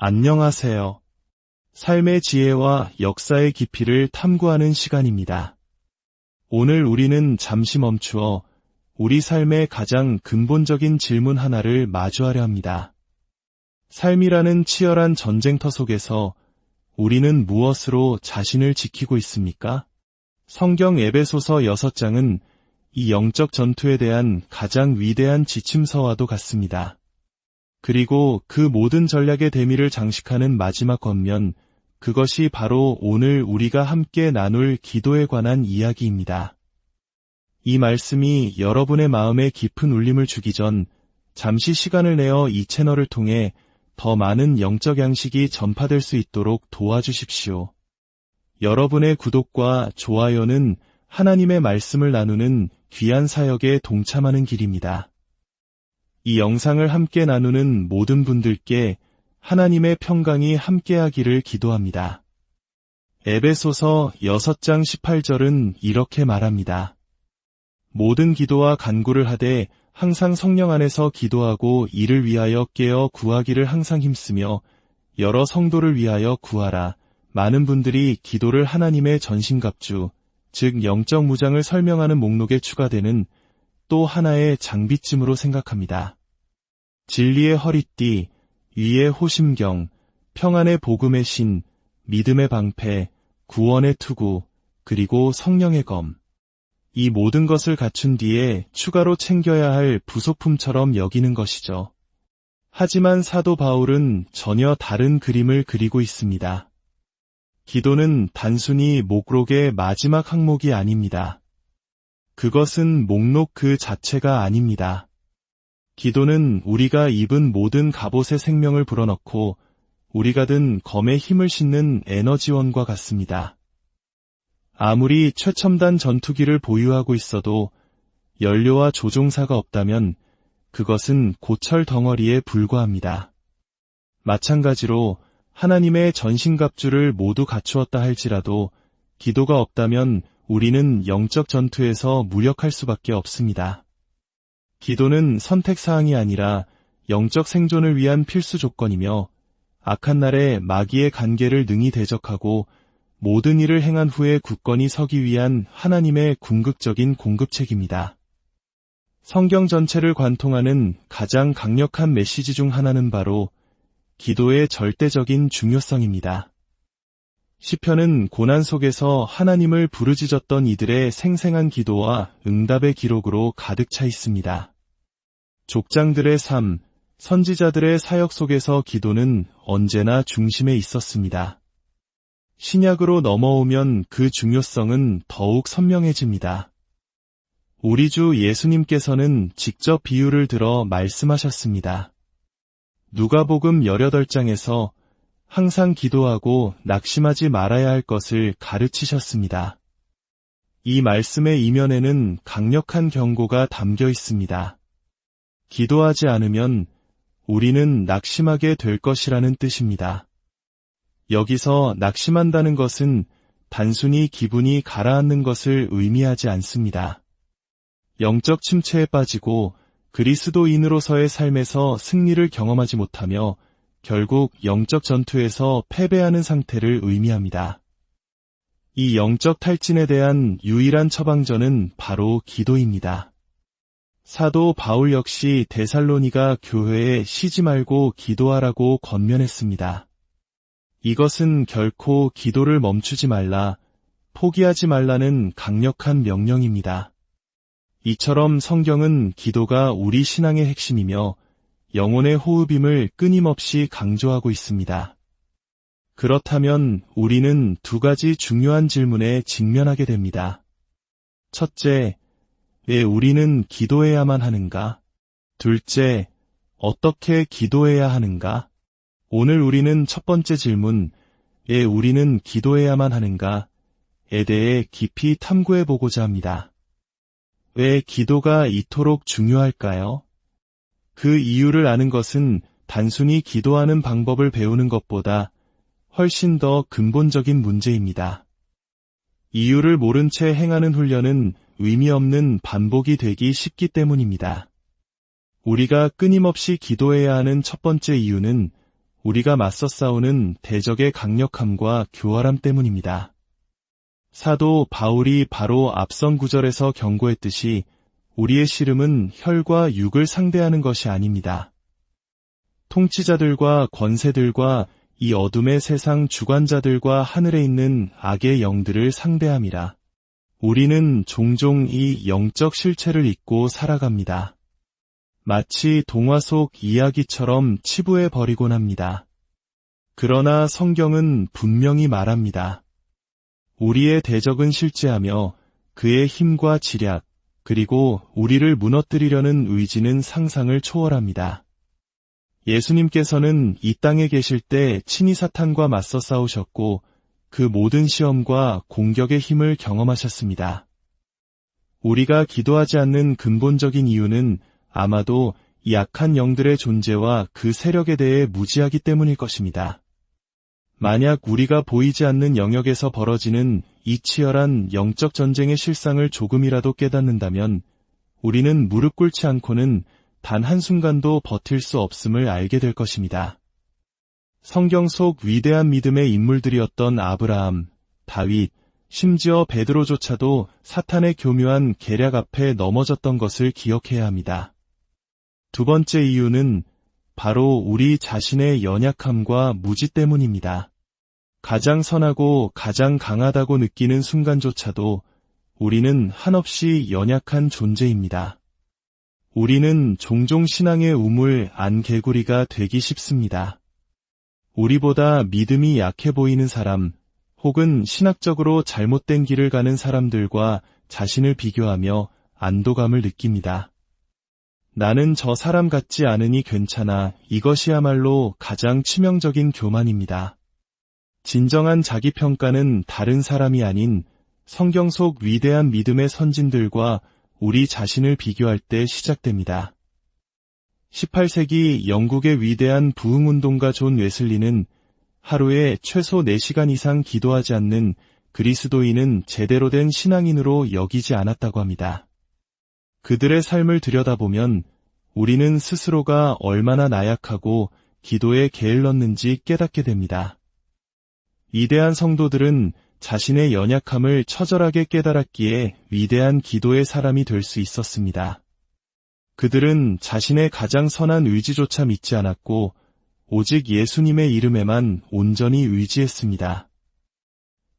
안녕하세요. 삶의 지혜와 역사의 깊이를 탐구하는 시간입니다. 오늘 우리는 잠시 멈추어 우리 삶의 가장 근본적인 질문 하나를 마주하려 합니다. 삶이라는 치열한 전쟁터 속에서 우리는 무엇으로 자신을 지키고 있습니까? 성경 에베소서 6장은 이 영적 전투에 대한 가장 위대한 지침서와도 같습니다. 그리고 그 모든 전략의 대미를 장식하는 마지막 권면, 그것이 바로 오늘 우리가 함께 나눌 기도에 관한 이야기입니다. 이 말씀이 여러분의 마음에 깊은 울림을 주기 전 잠시 시간을 내어 이 채널을 통해 더 많은 영적 양식이 전파될 수 있도록 도와주십시오. 여러분의 구독과 좋아요는 하나님의 말씀을 나누는 귀한 사역에 동참하는 길입니다. 이 영상을 함께 나누는 모든 분들께 하나님의 평강이 함께하기를 기도합니다. 에베소서 6장 18절은 이렇게 말합니다. 모든 기도와 간구를 하되 항상 성령 안에서 기도하고 이를 위하여 깨어 구하기를 항상 힘쓰며 여러 성도를 위하여 구하라. 많은 분들이 기도를 하나님의 전신갑주, 즉 영적 무장을 설명하는 목록에 추가되는 또 하나의 장비쯤으로 생각합니다. 진리의 허리띠, 위의 호심경, 평안의 복음의 신, 믿음의 방패, 구원의 투구, 그리고 성령의 검. 이 모든 것을 갖춘 뒤에 추가로 챙겨야 할 부속품처럼 여기는 것이죠. 하지만 사도 바울은 전혀 다른 그림을 그리고 있습니다. 기도는 단순히 목록의 마지막 항목이 아닙니다. 그것은 목록 그 자체가 아닙니다. 기도는 우리가 입은 모든 갑옷의 생명을 불어넣고 우리가 든 검의 힘을 싣는 에너지원과 같습니다. 아무리 최첨단 전투기를 보유하고 있어도 연료와 조종사가 없다면 그것은 고철 덩어리에 불과합니다. 마찬가지로 하나님의 전신갑주를 모두 갖추었다 할지라도 기도가 없다면 우리는 영적 전투에서 무력할 수밖에 없습니다. 기도는 선택사항이 아니라 영적 생존을 위한 필수 조건이며 악한 날에 마귀의 간계를 능히 대적하고 모든 일을 행한 후에 굳건히 서기 위한 하나님의 궁극적인 공급책입니다. 성경 전체를 관통하는 가장 강력한 메시지 중 하나는 바로 기도의 절대적인 중요성입니다. 시편은 고난 속에서 하나님을 부르짖었던 이들의 생생한 기도와 응답의 기록으로 가득 차 있습니다. 족장들의 삶, 선지자들의 사역 속에서 기도는 언제나 중심에 있었습니다. 신약으로 넘어오면 그 중요성은 더욱 선명해집니다. 우리 주 예수님께서는 직접 비유를 들어 말씀하셨습니다. 누가복음 18장에서 항상 기도하고 낙심하지 말아야 할 것을 가르치셨습니다. 이 말씀의 이면에는 강력한 경고가 담겨 있습니다. 기도하지 않으면 우리는 낙심하게 될 것이라는 뜻입니다. 여기서 낙심한다는 것은 단순히 기분이 가라앉는 것을 의미하지 않습니다. 영적 침체에 빠지고 그리스도인으로서의 삶에서 승리를 경험하지 못하며 결국 영적 전투에서 패배하는 상태를 의미합니다. 이 영적 탈진에 대한 유일한 처방전은 바로 기도입니다. 사도 바울 역시 데살로니가 교회에 쉬지 말고 기도하라고 권면했습니다. 이것은 결코 기도를 멈추지 말라, 포기하지 말라는 강력한 명령입니다. 이처럼 성경은 기도가 우리 신앙의 핵심이며 영혼의 호흡임을 끊임없이 강조하고 있습니다. 그렇다면 우리는 두 가지 중요한 질문에 직면하게 됩니다. 첫째, 왜 우리는 기도해야만 하는가? 둘째, 어떻게 기도해야 하는가? 오늘 우리는 첫 번째 질문, 왜 우리는 기도해야만 하는가에 대해 깊이 탐구해보고자 합니다. 왜 기도가 이토록 중요할까요? 그 이유를 아는 것은 단순히 기도하는 방법을 배우는 것보다 훨씬 더 근본적인 문제입니다. 이유를 모른 채 행하는 훈련은 의미 없는 반복이 되기 쉽기 때문입니다. 우리가 끊임없이 기도해야 하는 첫 번째 이유는 우리가 맞서 싸우는 대적의 강력함과 교활함 때문입니다. 사도 바울이 바로 앞선 구절에서 경고했듯이 우리의 씨름은 혈과 육을 상대하는 것이 아닙니다. 통치자들과 권세들과 이 어둠의 세상 주관자들과 하늘에 있는 악의 영들을 상대함이라. 우리는 종종 이 영적 실체를 잊고 살아갑니다. 마치 동화 속 이야기처럼 치부해 버리곤 합니다. 그러나 성경은 분명히 말합니다. 우리의 대적은 실제하며 그의 힘과 지략, 그리고 우리를 무너뜨리려는 의지는 상상을 초월합니다. 예수님께서는 이 땅에 계실 때 친히 사탄과 맞서 싸우셨고 그 모든 시험과 공격의 힘을 경험하셨습니다. 우리가 기도하지 않는 근본적인 이유는 아마도 이 악한 영들의 존재와 그 세력에 대해 무지하기 때문일 것입니다. 만약 우리가 보이지 않는 영역에서 벌어지는 이 치열한 영적 전쟁의 실상을 조금이라도 깨닫는다면 우리는 무릎 꿇지 않고는 단 한순간도 버틸 수 없음을 알게 될 것입니다. 성경 속 위대한 믿음의 인물들이었던 아브라함, 다윗, 심지어 베드로조차도 사탄의 교묘한 계략 앞에 넘어졌던 것을 기억해야 합니다. 두 번째 이유는 바로 우리 자신의 연약함과 무지 때문입니다. 가장 선하고 가장 강하다고 느끼는 순간조차도 우리는 한없이 연약한 존재입니다. 우리는 종종 신앙의 우물 안 개구리가 되기 쉽습니다. 우리보다 믿음이 약해 보이는 사람, 혹은 신학적으로 잘못된 길을 가는 사람들과 자신을 비교하며 안도감을 느낍니다. 나는 저 사람 같지 않으니 괜찮아. 이것이야말로 가장 치명적인 교만입니다. 진정한 자기평가는 다른 사람이 아닌 성경 속 위대한 믿음의 선진들과 우리 자신을 비교할 때 시작됩니다. 18세기 영국의 위대한 부흥운동가 존 웨슬리는 하루에 최소 4시간 이상 기도하지 않는 그리스도인은 제대로 된 신앙인으로 여기지 않았다고 합니다. 그들의 삶을 들여다보면 우리는 스스로가 얼마나 나약하고 기도에 게을렀는지 깨닫게 됩니다. 위대한 성도들은 자신의 연약함을 처절하게 깨달았기에 위대한 기도의 사람이 될 수 있었습니다. 그들은 자신의 가장 선한 의지조차 믿지 않았고 오직 예수님의 이름에만 온전히 의지했습니다.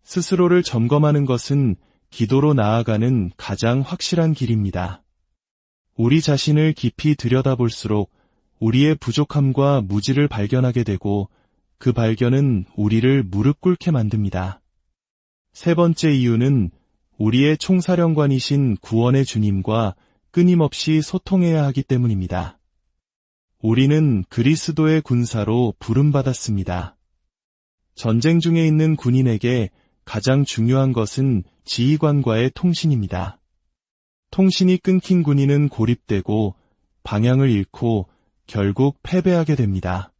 스스로를 점검하는 것은 기도로 나아가는 가장 확실한 길입니다. 우리 자신을 깊이 들여다볼수록 우리의 부족함과 무지를 발견하게 되고 그 발견은 우리를 무릎 꿇게 만듭니다. 세 번째 이유는 우리의 총사령관이신 구원의 주님과 끊임없이 소통해야 하기 때문입니다. 우리는 그리스도의 군사로 부름받았습니다. 전쟁 중에 있는 군인에게 가장 중요한 것은 지휘관과의 통신입니다. 통신이 끊긴 군인은 고립되고 방향을 잃고 결국 패배하게 됩니다.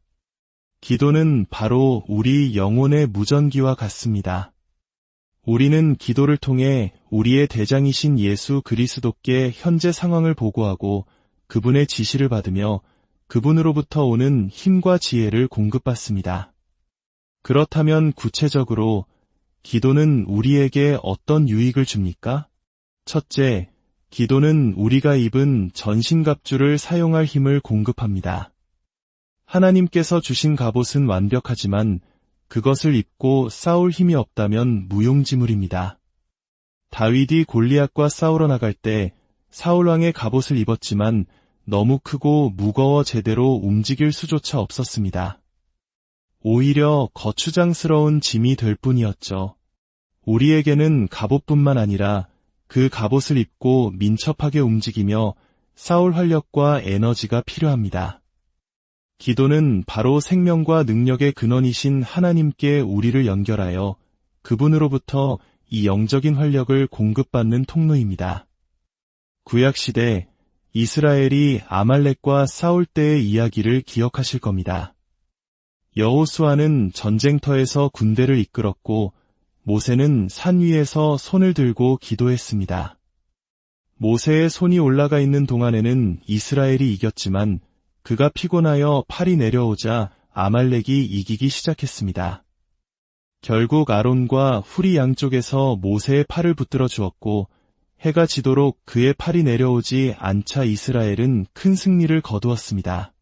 기도는 바로 우리 영혼의 무전기와 같습니다. 우리는 기도를 통해 우리의 대장이신 예수 그리스도께 현재 상황을 보고하고 그분의 지시를 받으며 그분으로부터 오는 힘과 지혜를 공급받습니다. 그렇다면 구체적으로 기도는 우리에게 어떤 유익을 줍니까? 첫째, 기도는 우리가 입은 전신갑주를 사용할 힘을 공급합니다. 하나님께서 주신 갑옷은 완벽하지만 그것을 입고 싸울 힘이 없다면 무용지물입니다. 다윗이 골리앗과 싸우러 나갈 때 사울왕의 갑옷을 입었지만 너무 크고 무거워 제대로 움직일 수조차 없었습니다. 오히려 거추장스러운 짐이 될 뿐이었죠. 우리에게는 갑옷뿐만 아니라 그 갑옷을 입고 민첩하게 움직이며 싸울 활력과 에너지가 필요합니다. 기도는 바로 생명과 능력의 근원이신 하나님께 우리를 연결하여 그분으로부터 이 영적인 활력을 공급받는 통로입니다. 구약시대 이스라엘이 아말렉과 싸울 때의 이야기를 기억하실 겁니다. 여호수아는 전쟁터에서 군대를 이끌었고 모세는 산 위에서 손을 들고 기도했습니다. 모세의 손이 올라가 있는 동안에는 이스라엘이 이겼지만 그가 피곤하여 팔이 내려오자 아말렉이 이기기 시작했습니다. 결국 아론과 훌이 양쪽에서 모세의 팔을 붙들어 주었고 해가 지도록 그의 팔이 내려오지 않자 이스라엘은 큰 승리를 거두었습니다.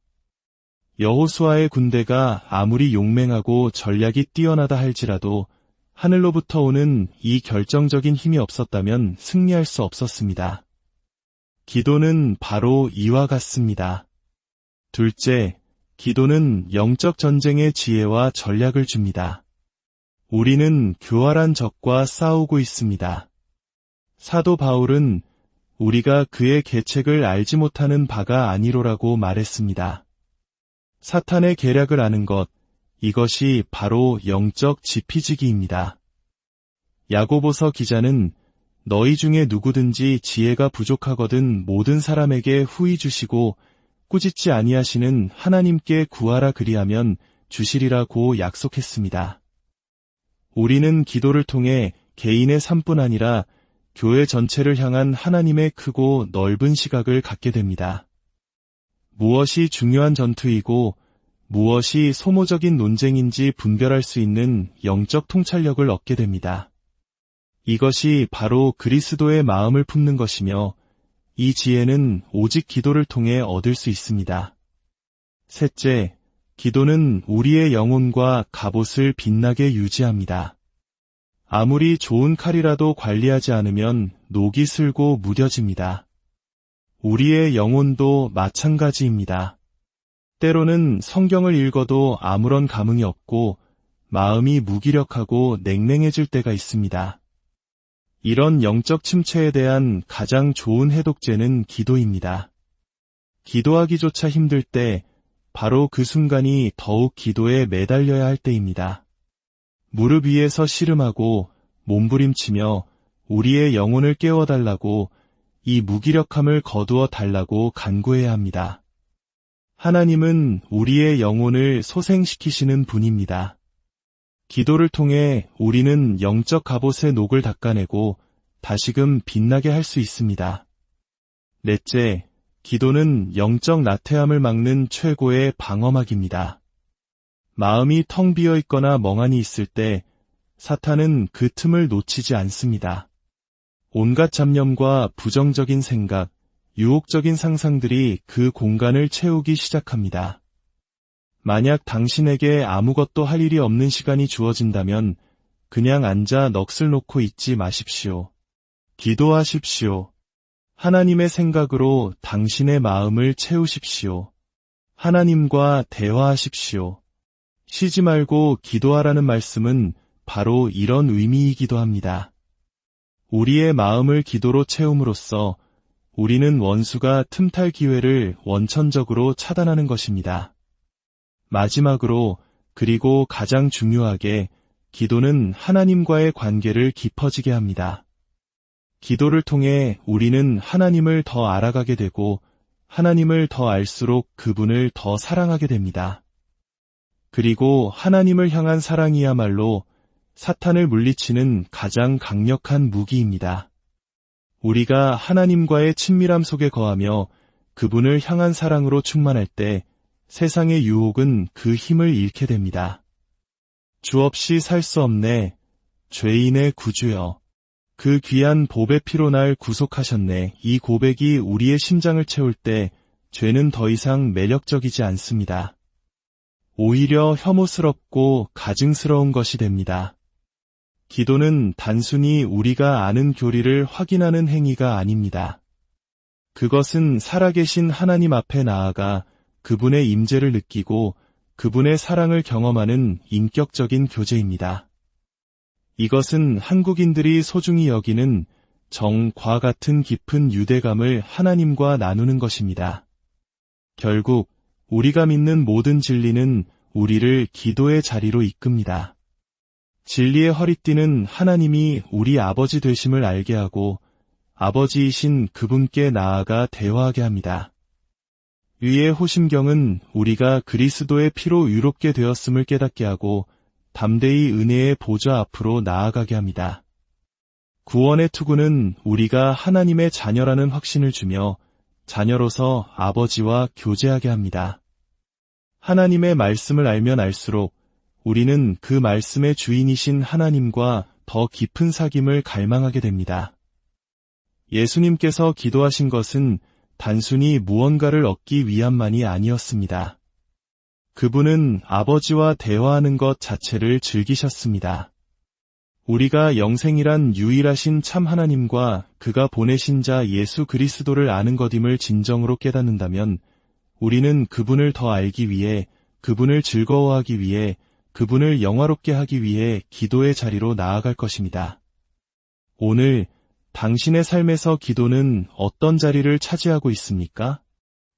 여호수아의 군대가 아무리 용맹하고 전략이 뛰어나다 할지라도 하늘로부터 오는 이 결정적인 힘이 없었다면 승리할 수 없었습니다. 기도는 바로 이와 같습니다. 둘째, 기도는 영적 전쟁의 지혜와 전략을 줍니다. 우리는 교활한 적과 싸우고 있습니다. 사도 바울은 우리가 그의 계책을 알지 못하는 바가 아니로라고 말했습니다. 사탄의 계략을 아는 것, 이것이 바로 영적 지피지기입니다. 야고보서 기자는 너희 중에 누구든지 지혜가 부족하거든 모든 사람에게 후히 주시고 꾸짖지 아니하시는 하나님께 구하라 그리하면 주시리라고 약속했습니다. 우리는 기도를 통해 개인의 삶뿐 아니라 교회 전체를 향한 하나님의 크고 넓은 시각을 갖게 됩니다. 무엇이 중요한 전투이고 무엇이 소모적인 논쟁인지 분별할 수 있는 영적 통찰력을 얻게 됩니다. 이것이 바로 그리스도의 마음을 품는 것이며 이 지혜는 오직 기도를 통해 얻을 수 있습니다. 셋째, 기도는 우리의 영혼과 갑옷을 빛나게 유지합니다. 아무리 좋은 칼이라도 관리하지 않으면 녹이 슬고 무뎌집니다. 우리의 영혼도 마찬가지입니다. 때로는 성경을 읽어도 아무런 감흥이 없고 마음이 무기력하고 냉랭해질 때가 있습니다. 이런 영적 침체에 대한 가장 좋은 해독제는 기도입니다. 기도하기조차 힘들 때 바로 그 순간이 더욱 기도에 매달려야 할 때입니다. 무릎 위에서 씨름하고 몸부림치며 우리의 영혼을 깨워달라고 이 무기력함을 거두어 달라고 간구해야 합니다. 하나님은 우리의 영혼을 소생시키시는 분입니다. 기도를 통해 우리는 영적 갑옷의 녹을 닦아내고 다시금 빛나게 할 수 있습니다. 넷째, 기도는 영적 나태함을 막는 최고의 방어막입니다. 마음이 텅 비어 있거나 멍하니 있을 때 사탄은 그 틈을 놓치지 않습니다. 온갖 잡념과 부정적인 생각, 유혹적인 상상들이 그 공간을 채우기 시작합니다. 만약 당신에게 아무것도 할 일이 없는 시간이 주어진다면 그냥 앉아 넋을 놓고 있지 마십시오. 기도하십시오. 하나님의 생각으로 당신의 마음을 채우십시오. 하나님과 대화하십시오. 쉬지 말고 기도하라는 말씀은 바로 이런 의미이기도 합니다. 우리의 마음을 기도로 채움으로써 우리는 원수가 틈탈 기회를 원천적으로 차단하는 것입니다. 마지막으로 그리고 가장 중요하게 기도는 하나님과의 관계를 깊어지게 합니다. 기도를 통해 우리는 하나님을 더 알아가게 되고 하나님을 더 알수록 그분을 더 사랑하게 됩니다. 그리고 하나님을 향한 사랑이야말로 사탄을 물리치는 가장 강력한 무기입니다. 우리가 하나님과의 친밀함 속에 거하며 그분을 향한 사랑으로 충만할 때 세상의 유혹은 그 힘을 잃게 됩니다. 주 없이 살 수 없네. 죄인의 구주여. 그 귀한 보배 피로 날 구속하셨네. 이 고백이 우리의 심장을 채울 때 죄는 더 이상 매력적이지 않습니다. 오히려 혐오스럽고 가증스러운 것이 됩니다. 기도는 단순히 우리가 아는 교리를 확인하는 행위가 아닙니다. 그것은 살아계신 하나님 앞에 나아가 그분의 임재를 느끼고 그분의 사랑을 경험하는 인격적인 교제입니다. 이것은 한국인들이 소중히 여기는 정과 같은 깊은 유대감을 하나님과 나누는 것입니다. 결국 우리가 믿는 모든 진리는 우리를 기도의 자리로 이끕니다. 진리의 허리띠는 하나님이 우리 아버지 되심을 알게 하고 아버지이신 그분께 나아가 대화하게 합니다. 위의 호심경은 우리가 그리스도의 피로 의롭게 되었음을 깨닫게 하고 담대히 은혜의 보좌 앞으로 나아가게 합니다. 구원의 투구는 우리가 하나님의 자녀라는 확신을 주며 자녀로서 아버지와 교제하게 합니다. 하나님의 말씀을 알면 알수록 우리는 그 말씀의 주인이신 하나님과 더 깊은 사귐을 갈망하게 됩니다. 예수님께서 기도하신 것은 단순히 무언가를 얻기 위함만이 아니었습니다. 그분은 아버지와 대화하는 것 자체를 즐기셨습니다. 우리가 영생이란 유일하신 참 하나님과 그가 보내신 자 예수 그리스도를 아는 것임을 진정으로 깨닫는다면 우리는 그분을 더 알기 위해, 그분을 즐거워하기 위해, 그분을 영화롭게 하기 위해 기도의 자리로 나아갈 것입니다. 오늘 당신의 삶에서 기도는 어떤 자리를 차지하고 있습니까?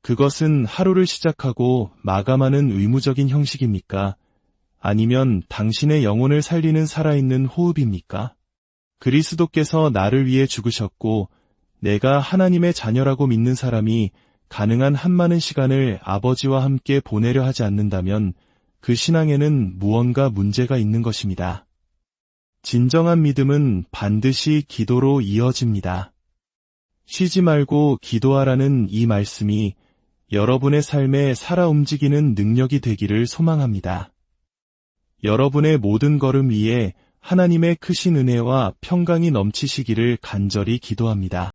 그것은 하루를 시작하고 마감하는 의무적인 형식입니까? 아니면 당신의 영혼을 살리는 살아있는 호흡입니까? 그리스도께서 나를 위해 죽으셨고 내가 하나님의 자녀라고 믿는 사람이 가능한 한 많은 시간을 아버지와 함께 보내려 하지 않는다면 그 신앙에는 무언가 문제가 있는 것입니다. 진정한 믿음은 반드시 기도로 이어집니다. 쉬지 말고 기도하라는 이 말씀이 여러분의 삶에 살아 움직이는 능력이 되기를 소망합니다. 여러분의 모든 걸음 위에 하나님의 크신 은혜와 평강이 넘치시기를 간절히 기도합니다.